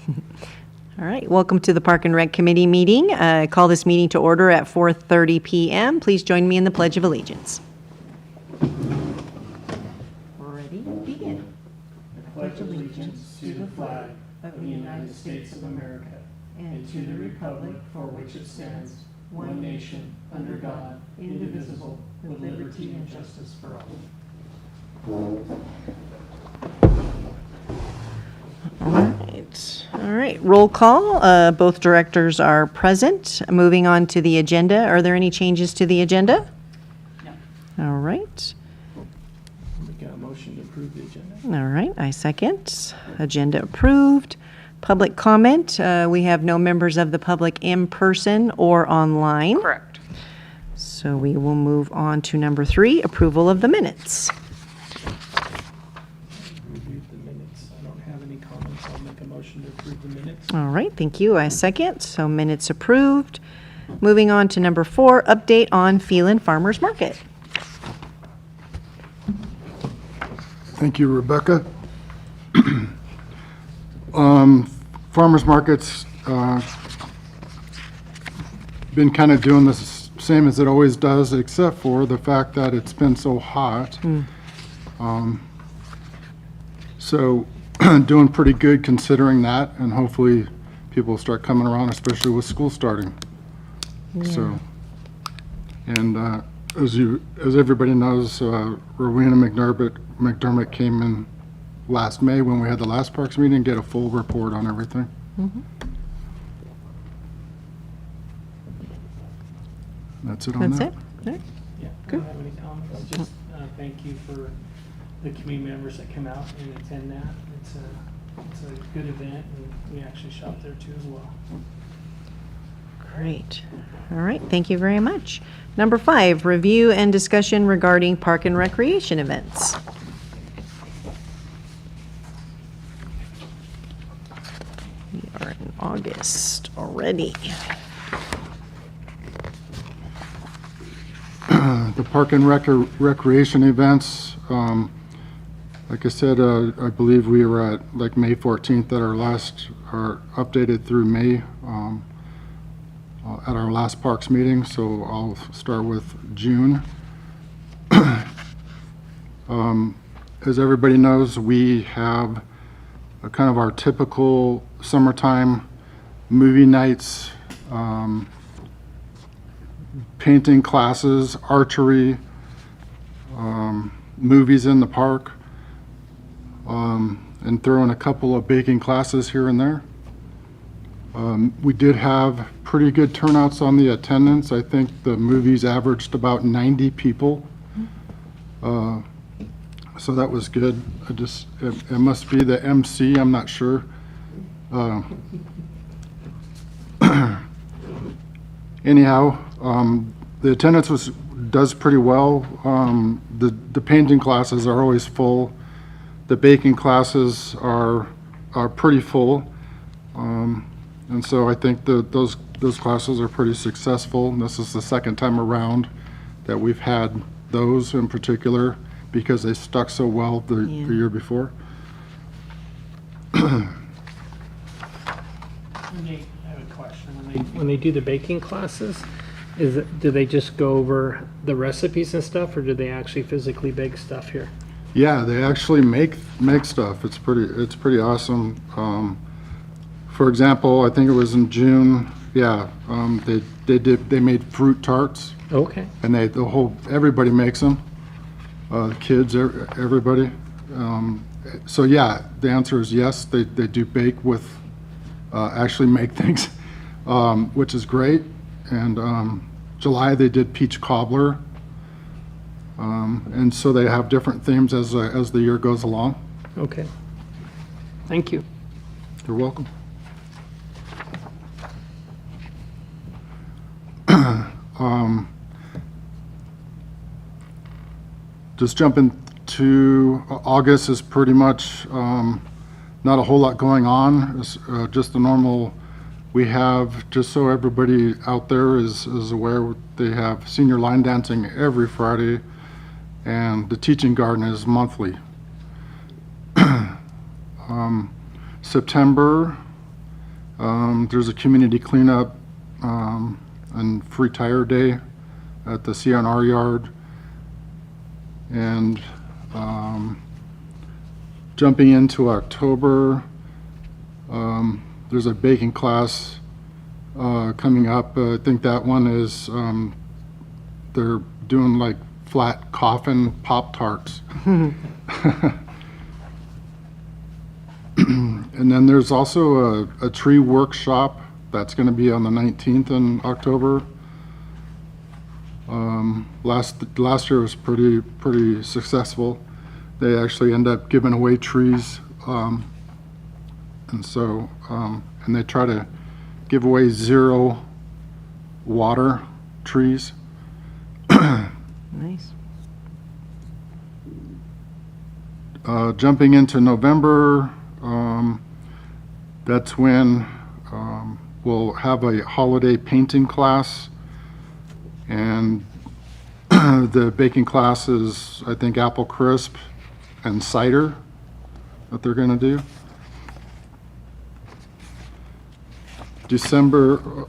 All right, welcome to the Park and Rec Committee meeting. Call this meeting to order at 4:30 p.m. Please join me in the Pledge of Allegiance. Ready? Begin. I pledge allegiance to the flag of the United States of America and to the republic for which it stands, one nation, under God, indivisible, with liberty and justice for all. All right, roll call. Both directors are present. Moving on to the agenda. Are there any changes to the agenda? No. All right. We got a motion to approve the agenda. All right, I second. Agenda approved. Public comment. We have no members of the public in person or online. Correct. So we will move on to number 3, approval of the minutes. Reviewed the minutes. I don't have any comments. I'll make a motion to approve the minutes. All right, thank you. I second. So minutes approved. Moving on to number 4, update on Phelan Farmers Market. Thank you, Rebecca. Farmers markets been kind of doing the same as it always does, except for the fact that it's been so hot. So doing pretty good considering that, and hopefully people will start coming around, especially with school starting. So, and as everybody knows, Rowena McDermott came in last May when we had the last Parks meeting, get a full report on everything. That's it on That's that. it? All right. Yeah, I don't have any comments. Just thank you for the community members that come out and attend that. It's a good event, and we actually shop there too as well. Great. All right, thank you very much. Number 5, review and discussion regarding park and recreation events. We are in August already. The park and recreation events, like I said, I believe we were at like May 14th at our updated through May at our last Parks meeting, so I'll start with June. As everybody knows, we have a kind of our typical summertime movie nights, painting classes, archery, movies in the park, and throw in a couple of baking classes here and there. We did have pretty good turnouts on the attendance. I think the movies averaged about 90 people. So that was good. It must be the MC, I'm not sure. Anyhow, the attendance does pretty well. The painting classes are always full. The baking classes are pretty full. And so I think those classes are pretty successful. And this is the second time around that we've had those in particular because they stuck so well the year before. I have a question. When they do the baking classes, do they just go over the recipes and stuff, or do they actually physically bake stuff here? Yeah, they actually make stuff. It's pretty awesome. For example, I think it was in June. Yeah, they made fruit tarts. Okay. And everybody makes them. The kids, everybody. So yeah, the answer is yes. They do bake with, actually make things, which is great. And July they did peach cobbler. And so they have different themes as the year goes along. Okay. Thank you. You're welcome. Just jumping to August is pretty much not a whole lot going on. It's just the normal. We have, just so everybody out there is aware, they have senior line dancing every Friday, and the teaching garden is monthly. September, There's a community cleanup and free tire day at the CNR yard. And jumping into October, there's a baking class coming up. I think that one is, they're doing like flat coffin Pop-Tarts. And then there's also a tree workshop that's going to be on the 19th in October. Last year was pretty successful. They actually end up giving away trees, and they try to give away 0 water trees. Nice. Jumping into November, that's when we'll have a holiday painting class, and the baking class is, I think, apple crisp and cider that they're going to do. December,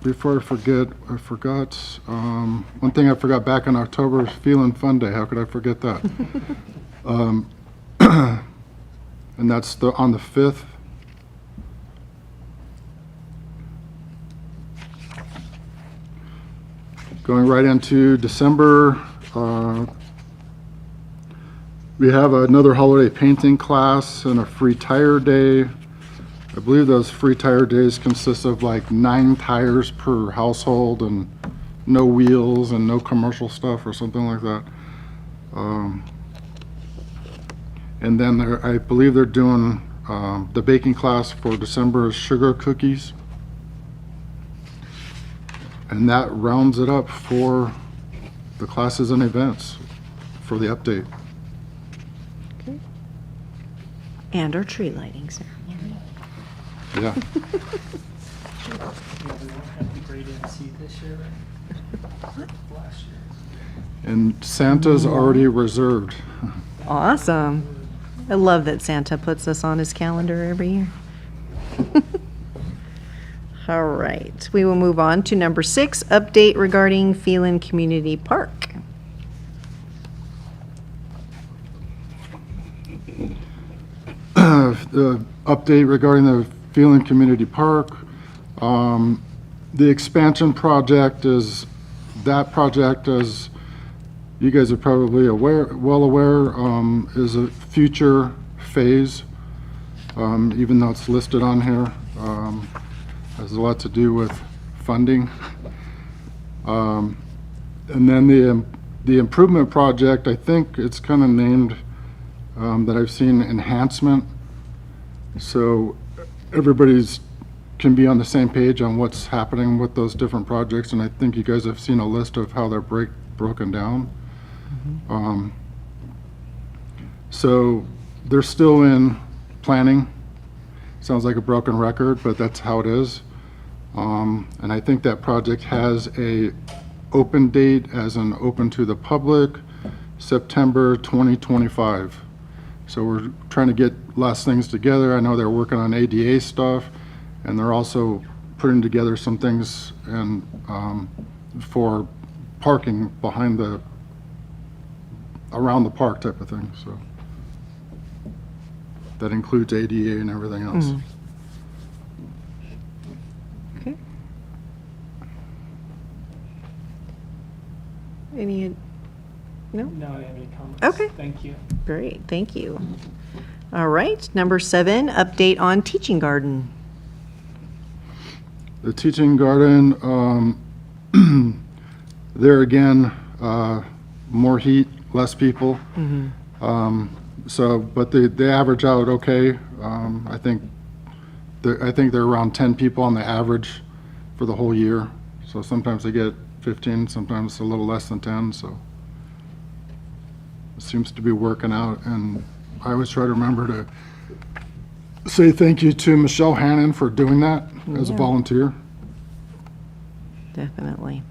before I forget, I forgot, one thing I forgot back in October is Phelan Fun Day. How could I forget that? And that's on the 5th. Going right into December, we have another holiday painting class and a free tire day. I believe those free tire days consist of like 9 tires per household and no wheels and no commercial stuff or something like that. And then I believe they're doing the baking class for December is sugar cookies. And that rounds it up for the classes and events for the update. Okay. And our tree lighting ceremony. Yeah. Yeah, we won't have the great MC this year, right? Last year. And Santa's already reserved. Awesome. I love that Santa puts us on his calendar every year. All right, we will move on to number 6, update regarding Phelan Community Park. The update regarding the Phelan Community Park. The expansion project is, that project, as you guys are probably well aware, is a future phase, even though it's listed on here. Has a lot to do with funding. And then the improvement project, I think it's kind of named, that I've seen, enhancement. So everybody's can be on the same page on what's happening with those different projects, and I think you guys have seen a list of how they're broken down. So they're still in planning. Sounds like a broken record, but that's how it is. And I think that project has a open date as an open to the public, September 2025. So we're trying to get last things together. I know they're working on ADA stuff, and they're also putting together some things and for parking behind around the park type of thing. So that includes ADA and everything else. Okay. Any, no? No, I don't have any comments. Okay. Thank you. Great, thank you. All right, number 7, update on Teaching Garden. The teaching garden, there again, more heat, less people. But they average out okay. I think they're around 10 people on the average for the whole year. So sometimes they get 15, sometimes a little less than 10. So it seems to be working out. And I always try to remember to say thank you to Michelle Hannon for doing that as a Yeah. volunteer. Definitely.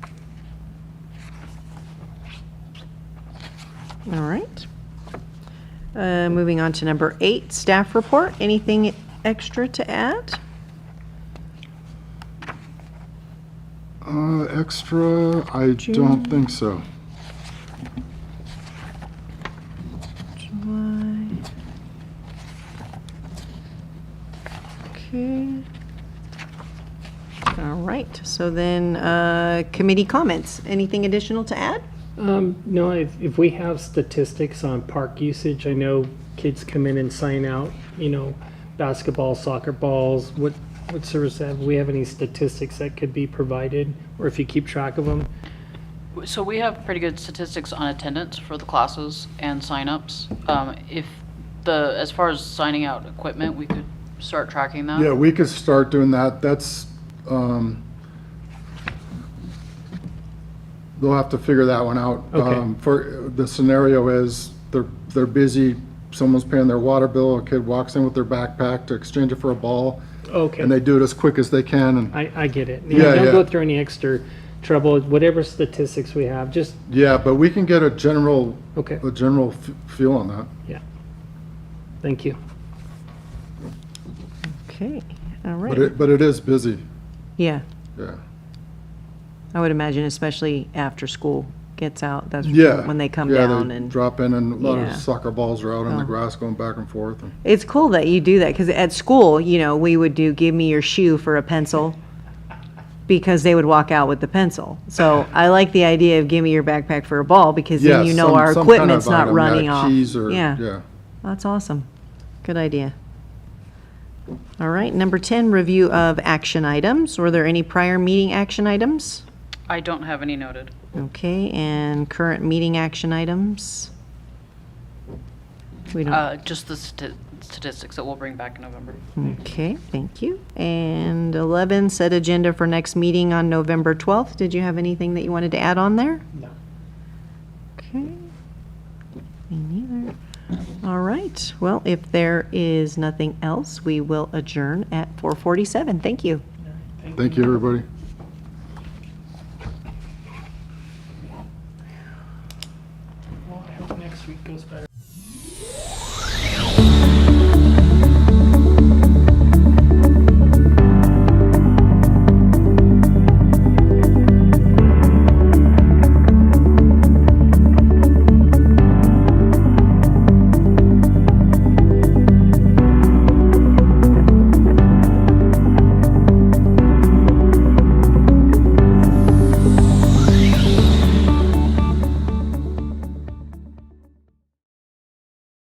All right. Moving on to number 8, staff report. Anything extra to add? Extra, I don't think so. July. Okay. All right, so then, committee comments. Anything additional to add? No, if we have statistics on park usage, I know kids come in and sign out, basketball, soccer balls, what service have we have any statistics that could be provided, or if you keep track of them? So we have pretty good statistics on attendance for the classes and signups. As far as signing out equipment, we could start tracking that. Yeah, we could start doing that. That's, they'll have to figure that one out. Okay. For, the scenario is, they're busy, someone's paying their water bill, a kid walks in with their backpack to exchange it for a ball, Okay, and they do it as quick as they can, and, I get it. Yeah, Don't yeah. go through any extra trouble, whatever statistics we have, just, yeah, but we can get a general okay, feel on that. yeah. Thank you. Okay, all right. But it is busy, Yeah, yeah. I would imagine, especially after school gets out, that's Yeah. when they come Yeah, down they and. drop in, and a lot Yeah. of soccer balls are out on the Oh. grass going back and forth. And It's cool that you do that, because at school, we would do, give me your shoe for a pencil, because they would walk out with the pencil. So I like the idea of give me your backpack for a ball, because then Yeah, our some kind equipment's of not item, yeah, running off. keys or, Yeah, yeah. that's awesome. Good idea. All right, number 10, review of action items. Were there any prior meeting action items? I don't have any noted. Okay, and current meeting action items? We don't. Just the statistics that we'll bring back in November. Okay, thank you. And 11, set agenda for next meeting on November 12th. Did you have anything that you wanted to add on there? No. Okay. Me neither. All right. Well, if there is nothing else, we will adjourn at 4:47. Thank you. Thank you, everybody. Well, I hope next week goes better.